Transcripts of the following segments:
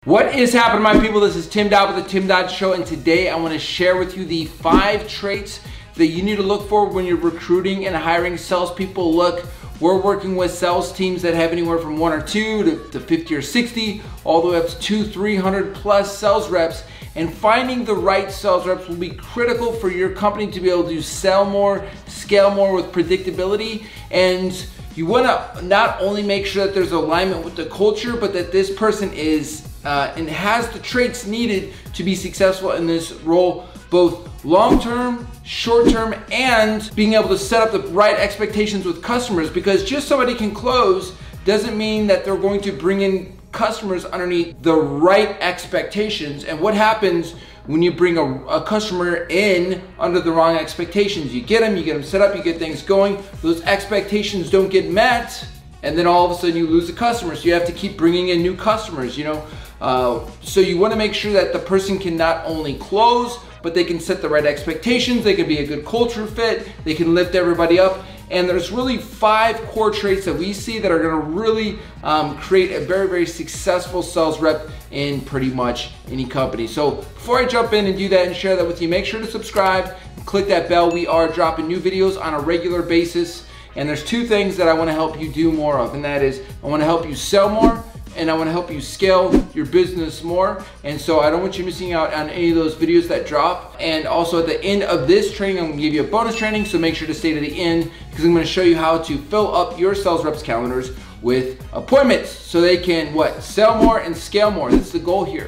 What is happening, my people? This is Tim Dodd with the Tim Dodd Show, and today I want to share with you the 5 traits that you need to look for when you're recruiting and hiring salespeople. Look, we're working with sales teams that have anywhere from 1 or 2 to 50 or 60, all the way up to 200-300 plus sales reps. And finding the right sales reps will be critical for your company to be able to sell more, scale more with predictability. And you want to not only make sure that there's alignment with the culture, but that this person is and has the traits needed to be successful in this role, both long-term, short-term, and being able to set up the right expectations with customers. Because just somebody can close doesn't mean that they're going to bring in customers underneath the right expectations. And what happens when you bring a customer in under the wrong expectations? You get them set up, you get things going, those expectations don't get met, and then all of a sudden you lose the customer. So you have to keep bringing in new customers, you know. So you want to make sure that the person can not only close, but they can set the right expectations, they can be a good culture fit, they can lift everybody up. And there's really 5 core traits that we see that are going to really create a very, very successful sales rep in pretty much any company. So before I jump in and do that and share that with you, make sure to subscribe and click that bell. We are dropping new videos on a regular basis. And there's 2 things that I want to help you do more of, and that is I want to help you sell more, and I want to help you scale your business more. And so I don't want you missing out on any of those videos that drop. And also at the end of this training, I'm going to give you a bonus training, so make sure to stay to the end, because I'm going to show you how to fill up your sales reps' calendars with appointments so they can sell more and scale more. That's the goal here.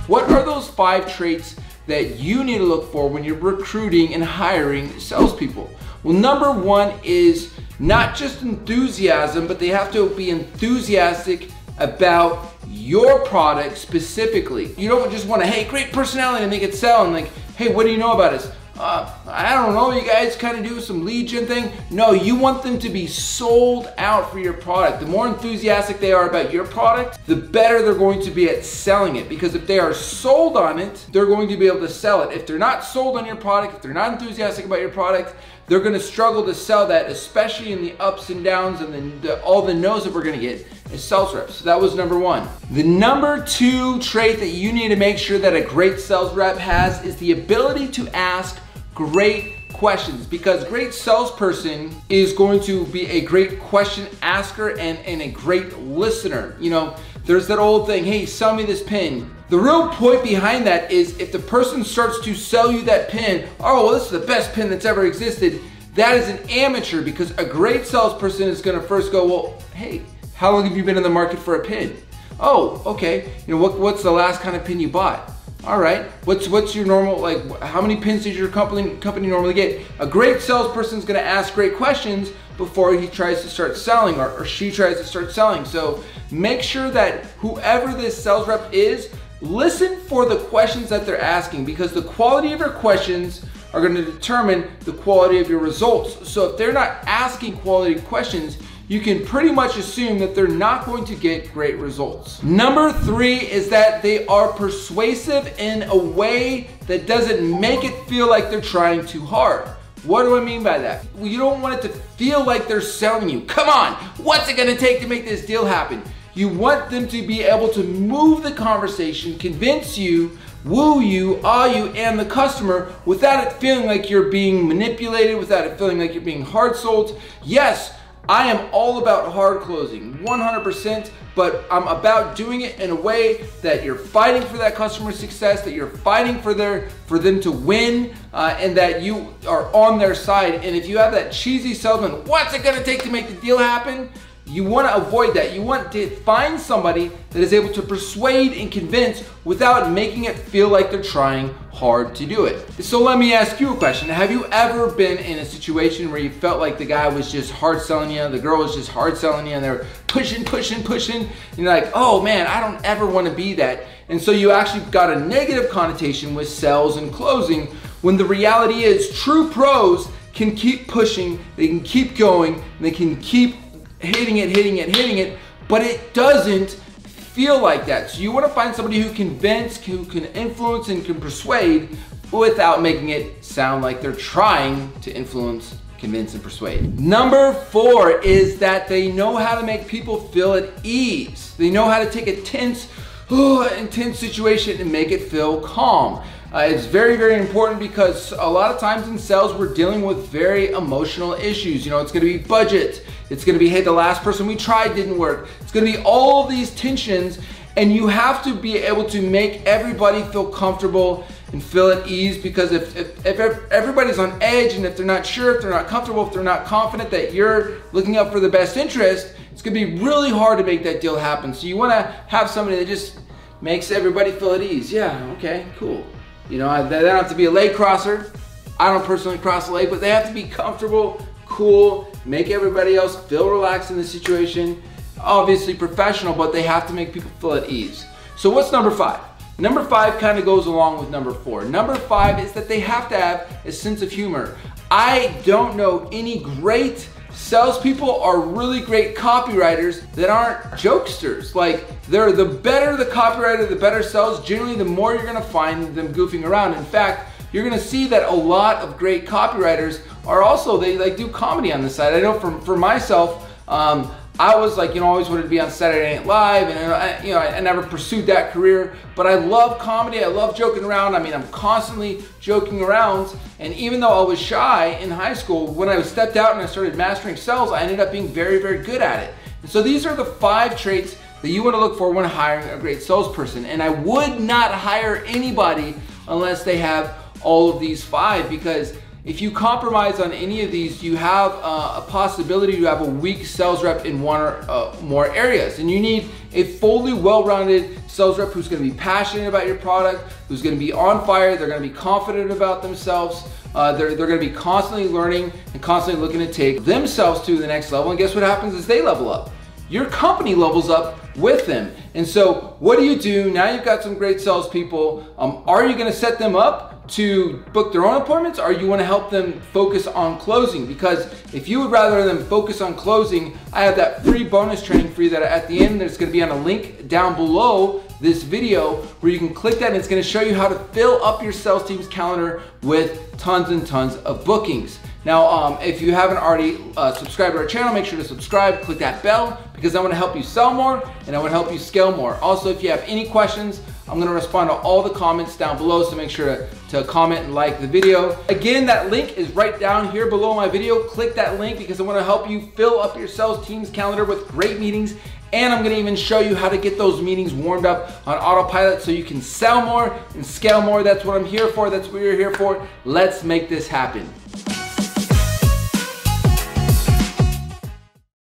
What are those 5 traits that you need to look for when you're recruiting and hiring salespeople? Well, number 1 is not just enthusiasm, but they have to be enthusiastic about your product specifically. You don't just want to, hey, great personality, and they could sell, and like, hey, what do you know about us? I don't know, you guys kind of do some lead gen thing. No, you want them to be sold out for your product. The more enthusiastic they are about your product, the better they're going to be at selling it. Because if they are sold on it, they're going to be able to sell it. If they're not sold on your product, if they're not enthusiastic about your product, they're going to struggle to sell that, especially in the ups and downs and all the no's that we're going to get as sales reps. So that was number 1. The number 2 trait that you need to make sure that a great sales rep has is the ability to ask great questions, because a great salesperson is going to be a great question asker and a great listener. You know, there's that old thing, hey, sell me this pin. The real point behind that is if the person starts to sell you that pin, oh, well, this is the best pin that's ever existed, that is an amateur, because a great salesperson is going to first go, well, hey, how long have you been in the market for a pin? Oh, okay. You know, what's the last kind of pin you bought? All right, what's your normal, like, how many pins does your company normally get? A great salesperson is going to ask great questions before he tries to start selling, or she tries to start selling. So make sure that whoever this sales rep is, listen for the questions that they're asking, because the quality of your questions are going to determine the quality of your results. So if they're not asking quality questions, you can pretty much assume that they're not going to get great results. Number 3 is that they are persuasive in a way that doesn't make it feel like they're trying too hard. What do I mean by that? Well, you don't want it to feel like they're selling you. Come on, what's it gonna take to make this deal happen? You want them to be able to move the conversation, convince you, woo you, awe you, and the customer without it feeling like you're being manipulated, without it feeling like you're being hard sold. Yes, I am all about hard closing, 100%, but I'm about doing it in a way that you're fighting for that customer success, that you're fighting for them to win, and that you are on their side. And if you have that cheesy salesman, what's it gonna take to make the deal happen? You want to avoid that. You want to find somebody that is able to persuade and convince without making it feel like they're trying hard to do it. So let me ask you a question. Have you ever been in a situation where you felt like the guy was just hard selling you, the girl was just hard selling you, and they're pushing, and you're like, oh man, I don't ever want to be that. And so you actually got a negative connotation with sales and closing, when the reality is true pros can keep pushing, they can keep going, and they can keep hitting it, but it doesn't feel like that. So you want to find somebody who can convince, who can influence, and can persuade without making it sound like they're trying to influence, convince and persuade. Number 4 is that they know how to make people feel at ease. They know how to take a tense situation and make it feel calm. It's very, very important because a lot of times in sales, we're dealing with very emotional issues. You know, it's gonna be budget. It's gonna be, hey, the last person we tried didn't work. It's gonna be all of these tensions, and you have to be able to make everybody feel comfortable and feel at ease, because if everybody's on edge, and if they're not sure, if they're not comfortable, if they're not confident that you're looking out for the best interest, it's gonna be really hard to make that deal happen. So you wanna have somebody that just makes everybody feel at ease. Yeah, okay, cool. You know, they don't have to be a lake crosser. I don't personally cross the lake, but they have to be comfortable, cool, make everybody else feel relaxed in the situation. Obviously professional, but they have to make people feel at ease. So what's number 5? Number 5 kind of goes along with number 4. Number 5 is that they have to have a sense of humor. I don't know any great salespeople or really great copywriters that aren't jokesters. Like, the better the copywriter, the better sales, generally the more you're gonna find them goofing around. In fact, you're gonna see that a lot of great copywriters are also, they like do comedy on the side. I know for myself, I was like, you know, always wanted to be on Saturday Night Live, and I never pursued that career, but I love comedy, I love joking around. I mean, I'm constantly joking around, and even though I was shy in high school, when I stepped out and I started mastering sales, I ended up being very, very good at it. And so these are the 5 traits that you want to look for when hiring a great salesperson. And I would not hire anybody unless they have all of these 5, because if you compromise on any of these, you have a possibility to have a weak sales rep in one or more areas. And you need a fully well-rounded sales rep who's gonna be passionate about your product, who's gonna be on fire, they're gonna be confident about themselves, they're gonna be constantly learning and constantly looking to take themselves to the next level. And guess what happens as they level up? Your company levels up with them. And so what do? Now you've got some great salespeople. Are you gonna set them up to book their own appointments, or you want to help them focus on closing? Because if you would rather them focus on closing, I have that free bonus training for you that at the end there's going to be on a link down below this video where you can click that, and it's going to show you how to fill up your sales team's calendar with tons and tons of bookings. Now, if you haven't already subscribed to our channel, make sure to subscribe, click that bell, because I want to help you sell more and I want to help you scale more. Also, if you have any questions, I'm going to respond to all the comments down below, so make sure to comment and like the video. Again, that link is right down here below my video. Click that link because I want to help you fill up your sales team's calendar with great meetings, and I'm going to even show you how to get those meetings warmed up on autopilot so you can sell more and scale more. That's what I'm here for. That's what you're here for. Let's make this happen.